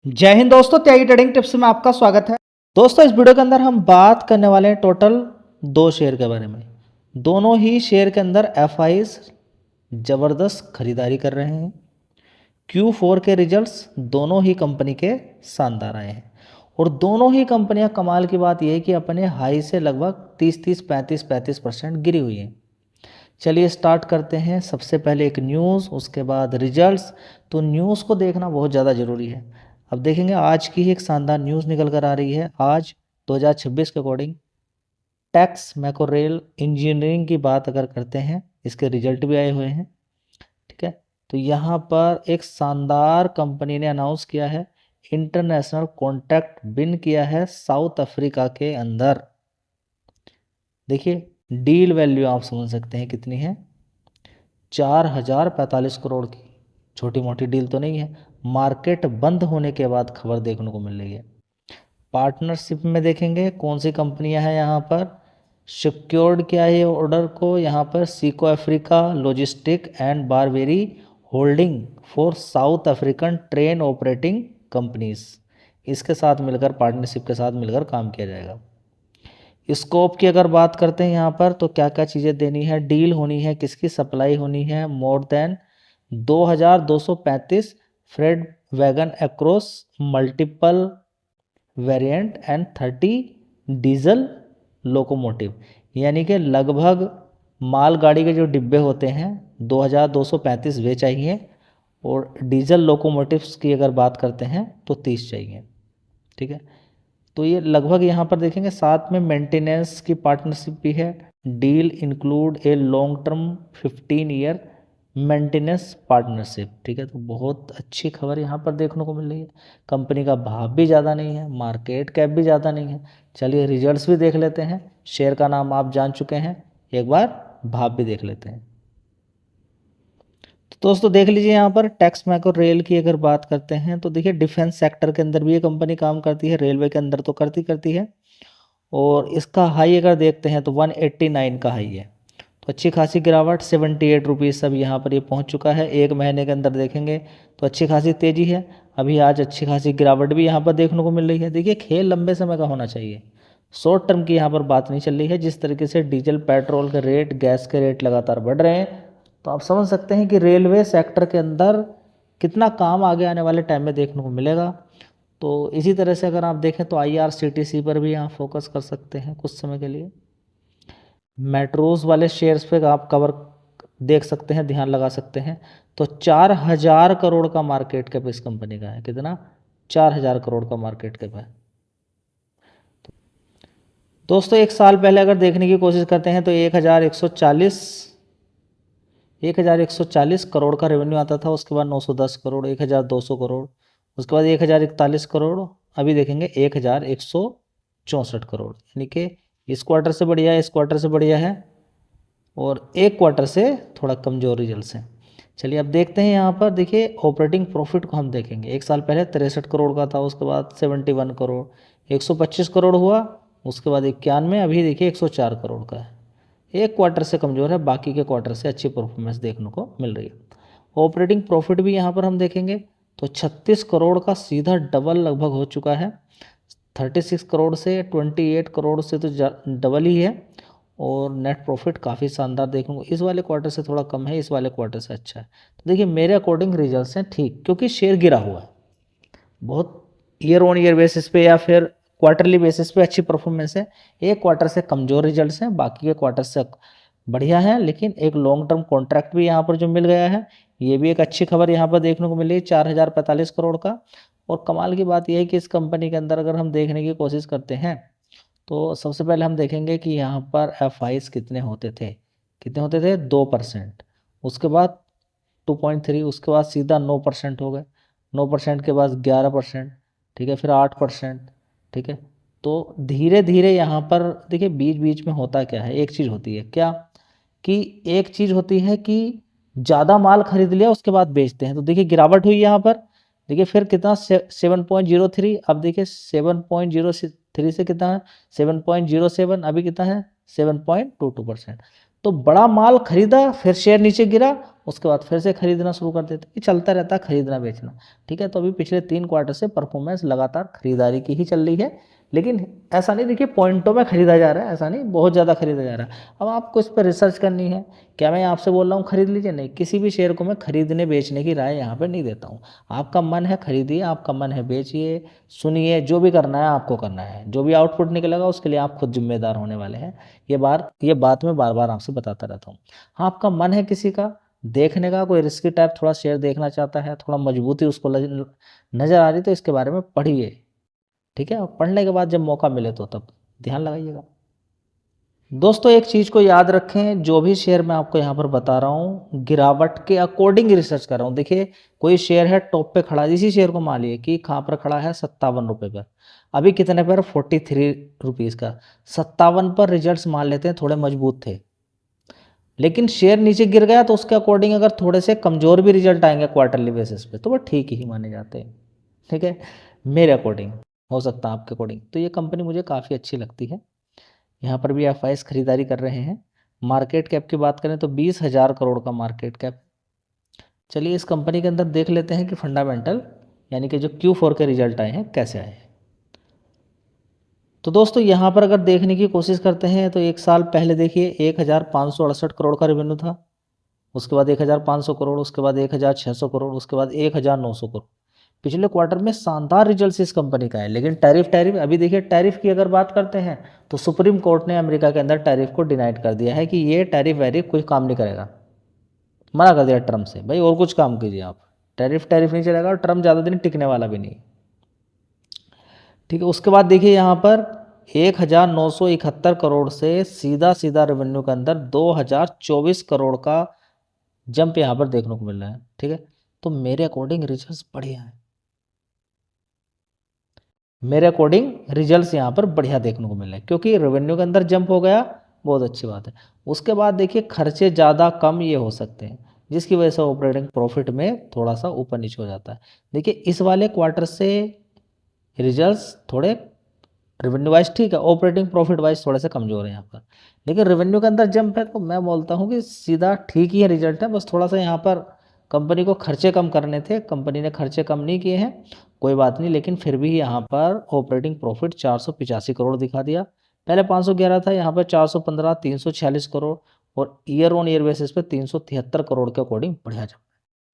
जय हिंद दोस्तों, त्यागी trading tips में आपका स्वागत है। दोस्तों, इस वीडियो के अंदर हम बात करने वाले हैं टोटल दो शेयर के बारे में। दोनों ही शेयर के अंदर एफआईज ज़बरदस्त खरीदारी कर रहे हैं। Q4 के रिजल्ट्स दोनों ही कंपनी के शानदार आए हैं और दोनों ही कंपनियां, कमाल की बात यह है कि अपने हाई से लगभग 30-30, 35-35% गिरी हुई हैं। चलिए स्टार्ट करते हैं। सबसे पहले एक न्यूज़, उसके बाद रिजल्ट्स। तो न्यूज़ को देखना बहुत ज़्यादा ज़रूरी है। अब देखेंगे आज की ही एक शानदार न्यूज़ निकल कर आ रही है। आज 2026 के अकॉर्डिंग टैक्स मैक्रोरेल इंजीनियरिंग की बात अगर करते हैं, इसके रिजल्ट भी आए हुए हैं। ठीक है, तो यहाँ पर एक शानदार कंपनी ने अनाउंस किया है, इंटरनेशनल कॉन्ट्रैक्ट विन किया है साउथ अफ्रीका के अंदर। देखिए डील वैल्यू आप समझ सकते हैं कितनी है, 4045 करोड़ की। छोटी मोटी डील तो नहीं है। मार्केट बंद होने के बाद खबर देखने को मिल रही है। पार्टनरशिप में देखेंगे कौन सी कंपनियां हैं यहाँ पर सिक्योर्ड किया है ऑर्डर को। यहाँ पर सीको अफ्रीका लॉजिस्टिक एंड बारबेरी holding for South African train operating companies, इसके साथ मिलकर, पार्टनरशिप के साथ मिलकर काम किया जाएगा। स्कोप की अगर बात करते हैं यहाँ पर, तो क्या क्या चीज़ें देनी है, डील होनी है, किसकी सप्लाई होनी है, more than 2235 freight wagon across multiple variant and 30 diesel locomotive, यानी कि लगभग मालगाड़ी के जो डिब्बे होते हैं 2235 वे चाहिए और डीजल लोकोमोटिव्स की अगर बात करते हैं तो 30 चाहिए। ठीक है, तो ये लगभग यहाँ पर देखेंगे। साथ में मेंटेनेंस की पार्टनरशिप भी है। Deal include a long term 15 year maintenance partnership. ठीक है, तो बहुत अच्छी खबर यहाँ पर देखने को मिल रही है। कंपनी का भाव भी ज़्यादा नहीं है, मार्केट कैप भी ज़्यादा नहीं है। चलिए रिजल्ट्स भी देख लेते हैं। शेयर का नाम आप जान चुके हैं, एक बार भाव भी देख लेते हैं। तो दोस्तों देख लीजिए, यहाँ पर टैक्स मैक्रो रेल की अगर बात करते हैं तो देखिए डिफेंस सेक्टर के अंदर भी ये कंपनी काम करती है, रेलवे के अंदर तो करती है। और इसका हाई अगर देखते हैं तो 189 का हाई है, तो अच्छी खासी गिरावट 78 रुपीज़ अब यहाँ पर ये पहुँच चुका है। एक महीने के अंदर देखेंगे तो अच्छी खासी तेज़ी है। अभी आज अच्छी खासी गिरावट भी यहाँ पर देखने को मिल रही है। देखिए खेल लंबे समय का होना चाहिए, शॉर्ट टर्म की यहाँ पर बात नहीं चल रही है। जिस तरीके से डीजल पेट्रोल के रेट, गैस के रेट लगातार बढ़ रहे हैं, तो आप समझ सकते हैं कि रेलवे सेक्टर के अंदर कितना काम आगे आने वाले टाइम में देखने को मिलेगा। तो इसी तरह से अगर आप देखें तो IRCTC पर भी यहाँ फोकस कर सकते हैं कुछ समय के लिए। मेट्रोज वाले शेयर्स पे आप कवर देख सकते हैं, ध्यान लगा सकते हैं। तो 4000 करोड़ का मार्केट कैप इस कंपनी का है। कितना? 4000 करोड़ का मार्केट कैप है। दोस्तों एक साल पहले अगर देखने की कोशिश करते हैं तो 1140 करोड़ का रेवेन्यू आता था। उसके बाद 910 करोड़, 1200 करोड़, उसके बाद 1041 करोड़, अभी देखेंगे 1164 करोड़। यानी कि इस क्वार्टर से बढ़िया है, इस क्वार्टर से बढ़िया है, और एक क्वार्टर से थोड़ा कमजोर रिजल्ट है। चलिए अब देखते हैं यहाँ पर। देखिए ऑपरेटिंग प्रॉफिट को हम देखेंगे। एक साल पहले 63 करोड़ का था, उसके बाद 71 करोड़, 125 करोड़ हुआ, उसके बाद 91, अभी देखिए 104 करोड़ का है। एक क्वार्टर से कमज़ोर है, बाकी के क्वार्टर से अच्छी परफॉर्मेंस देखने को मिल रही है। ऑपरेटिंग प्रॉफिट भी यहाँ पर हम देखेंगे तो 36 करोड़ का सीधा डबल लगभग हो चुका है। 36 करोड़ से 28 करोड़ से तो डबल ही है। और नेट प्रॉफिट काफ़ी शानदार देखने को, इस वाले क्वार्टर से थोड़ा कम है, इस वाले क्वार्टर से अच्छा है। तो देखिए मेरे अकॉर्डिंग रिजल्ट्स हैं ठीक, क्योंकि शेयर गिरा हुआ है बहुत। ईयर ऑन ईयर बेसिस पे या फिर क्वार्टरली बेसिस पे अच्छी परफॉर्मेंस है। एक क्वार्टर से कमज़ोर रिजल्ट्स हैं, बाकी के क्वार्टर से बढ़िया है। लेकिन एक लॉन्ग टर्म कॉन्ट्रैक्ट भी यहाँ पर जो मिल गया है, ये भी एक अच्छी खबर यहाँ पर देखने को मिली है, 4045 करोड़ का। और कमाल की बात यह है कि इस कंपनी के अंदर अगर हम देखने की कोशिश करते हैं तो सबसे पहले हम देखेंगे कि यहाँ पर एफआईज कितने होते थे। 2%, उसके बाद 2.3, उसके बाद सीधा 9% हो गए, 9% के बाद 11%, ठीक है, फिर 8%। ठीक है, तो धीरे धीरे यहाँ पर देखिए बीच बीच में होता क्या है, एक चीज़ होती है क्या, कि एक चीज़ होती है कि ज़्यादा माल खरीद लिया उसके बाद बेचते हैं। तो देखिए गिरावट हुई यहाँ पर, देखिए फिर कितना 7.03, अब देखिए 7.03 से कितना है 7.07, अभी कितना है 7.22%। तो बड़ा माल खरीदा, फिर शेयर नीचे गिरा उसके बाद फिर से खरीदना शुरू कर देते, ये चलता रहता है खरीदना बेचना, ठीक है। तो अभी पिछले 3 क्वार्टर से परफॉर्मेंस लगातार खरीदारी की ही चल रही है, लेकिन ऐसा नहीं देखिए पॉइंटों में खरीदा जा रहा है, ऐसा नहीं बहुत ज़्यादा खरीदा जा रहा है। अब आपको इस पर रिसर्च करनी है। क्या मैं आपसे बोल रहा हूँ खरीद लीजिए? नहीं, किसी भी शेयर को मैं खरीदने बेचने की राय यहाँ पर नहीं देता हूँ। आपका मन है खरीदिए, आपका मन है बेचिए, सुनिए, जो भी करना है आपको करना है, जो भी आउटपुट निकलेगा उसके लिए आप खुद जिम्मेदार होने वाले हैं। ये बात मैं बार बार आपसे बताता रहता हूँ। हाँ, आपका मन है किसी का देखने का, कोई रिस्की टाइप थोड़ा शेयर देखना चाहता है, थोड़ा मजबूती उसको नज़र आ रही, तो इसके बारे में पढ़िए, ठीक है। और पढ़ने के बाद जब मौका मिले तो तब ध्यान लगाइएगा। दोस्तों एक चीज़ को याद रखें, जो भी शेयर मैं आपको यहाँ पर बता रहा हूँ गिरावट के अकॉर्डिंग रिसर्च कर रहा हूँ। देखिए कोई शेयर है टॉप पे खड़ा, इसी शेयर को मान लिए कि कहाँ पर खड़ा है 57 रुपये पर, अभी कितने पर 43 रुपीज़ का, 57 पर रिजल्ट्स मान लेते हैं थोड़े मजबूत थे, लेकिन शेयर नीचे गिर गया तो उसके अकॉर्डिंग अगर थोड़े से कमज़ोर भी रिजल्ट आएंगे क्वार्टरली बेसिस पे तो वो ठीक ही माने जाते हैं, ठीक है। मेरे अकॉर्डिंग, हो सकता है आपके अकॉर्डिंग। तो ये कंपनी मुझे काफ़ी अच्छी लगती है। यहाँ पर भी एफआईएस खरीदारी कर रहे हैं। मार्केट कैप की बात करें तो 20,000 करोड़ का मार्केट कैप। चलिए इस कंपनी के अंदर देख लेते हैं कि फंडामेंटल यानी कि जो Q4 के रिजल्ट आए हैं कैसे आए हैं। तो दोस्तों यहाँ पर अगर देखने की कोशिश करते हैं तो एक साल पहले देखिए 1,568 करोड़ का रेवेन्यू था, उसके बाद 1,500 करोड़, उसके बाद 1,600 करोड़, उसके बाद 1,900 करोड़। पिछले क्वार्टर में शानदार रिजल्ट इस कंपनी का है, लेकिन टैरिफ अभी देखिए टैरिफ की अगर बात करते हैं तो सुप्रीम कोर्ट ने अमेरिका के अंदर टैरिफ को डिनाइड कर दिया है कि ये टैरिफ वैरिफ कोई काम नहीं करेगा, मना कर दिया ट्रम्प से, भाई और कुछ काम कीजिए आप, टैरिफ नहीं चलेगा और ट्रम्प ज़्यादा दिन टिकने वाला भी नहीं, ठीक है। उसके बाद देखिए यहाँ पर 1,971 करोड़ से सीधा रेवेन्यू के अंदर 2,024 करोड़ का जंप यहाँ पर देखने को मिल रहा है, ठीक है। तो मेरे अकॉर्डिंग रिजल्ट्स बढ़िया है, मेरे अकॉर्डिंग रिजल्ट्स यहाँ पर बढ़िया देखने को मिल रहे हैं, क्योंकि रेवेन्यू के अंदर जंप हो गया, बहुत अच्छी बात है। उसके बाद देखिए खर्चे ज़्यादा कम ये हो सकते हैं, जिसकी वजह से ऑपरेटिंग प्रॉफिट में थोड़ा सा ऊपर नीचे हो जाता है। देखिए इस वाले क्वार्टर से रिजल्ट्स थोड़े रेवेन्यू वाइज ठीक है, ऑपरेटिंग प्रॉफिट वाइज थोड़े से कमजोर है यहाँ पर, लेकिन रेवेन्यू के अंदर जंप है तो मैं बोलता हूँ कि सीधा ठीक ही है रिजल्ट है। बस थोड़ा सा यहाँ पर कंपनी को खर्चे कम करने थे, कंपनी ने खर्चे कम नहीं किए हैं, कोई बात नहीं, लेकिन फिर भी यहाँ पर ऑपरेटिंग प्रॉफिट 485 करोड़ दिखा दिया, पहले 511 था, यहाँ पर 415, 346 करोड़, और ईयर ऑन ईयर बेसिस पे 373 करोड़ के अकॉर्डिंग बढ़िया जंप।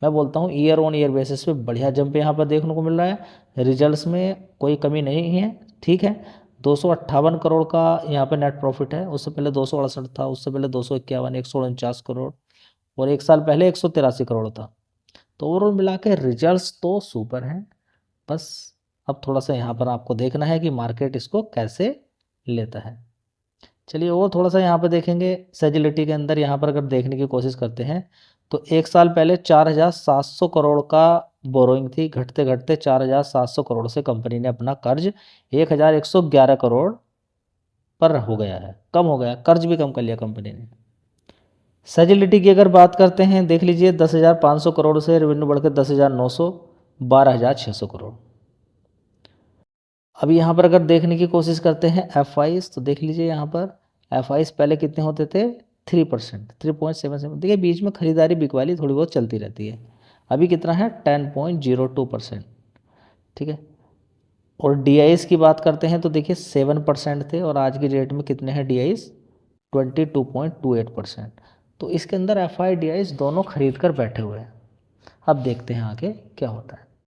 मैं बोलता हूँ ईयर ऑन ईयर बेसिस पे बढ़िया जंप यहाँ पर देखने को मिल रहा है, रिजल्ट्स में कोई कमी नहीं है, ठीक है। 258 करोड़ का यहाँ पे नेट प्रॉफिट है, उससे पहले 268 था, उससे पहले 251, 149 करोड़, और एक साल पहले 183 करोड़ था। तो ओवरऑल मिला के रिजल्ट्स तो सुपर हैं, बस अब थोड़ा सा यहाँ पर आपको देखना है कि मार्केट इसको कैसे लेता है। चलिए और थोड़ा सा यहाँ पर देखेंगे सेजिलिटी के अंदर, यहाँ पर अगर देखने की कोशिश करते हैं तो एक साल पहले 4,700 करोड़ का बोरोइंग थी, घटते घटते 4,700 करोड़ से कंपनी ने अपना कर्ज 1,111 करोड़ पर हो गया है, कम हो गया, कर्ज भी कम कर लिया कंपनी ने। सेजिलिटी की अगर बात करते हैं देख लीजिए 10,500 करोड़ से रेवेन्यू बढ़कर 10,900, 12,600 करोड़। अब यहाँ पर अगर देखने की कोशिश करते हैं एफआईस तो देख लीजिए यहाँ पर एफआईस पहले कितने होते थे 3%, 3.77। देखिए बीच में खरीदारी बिकवाली थोड़ी बहुत चलती रहती है, अभी कितना है 10.02%, ठीक है। और डीआईएस की बात करते हैं तो देखिए 7% थे और आज की डेट में कितने हैं डीआईएस 22.28%। तो इसके अंदर एफआई डीआईएस दोनों खरीद कर बैठे हुए हैं। अब देखते हैं आगे क्या होता है।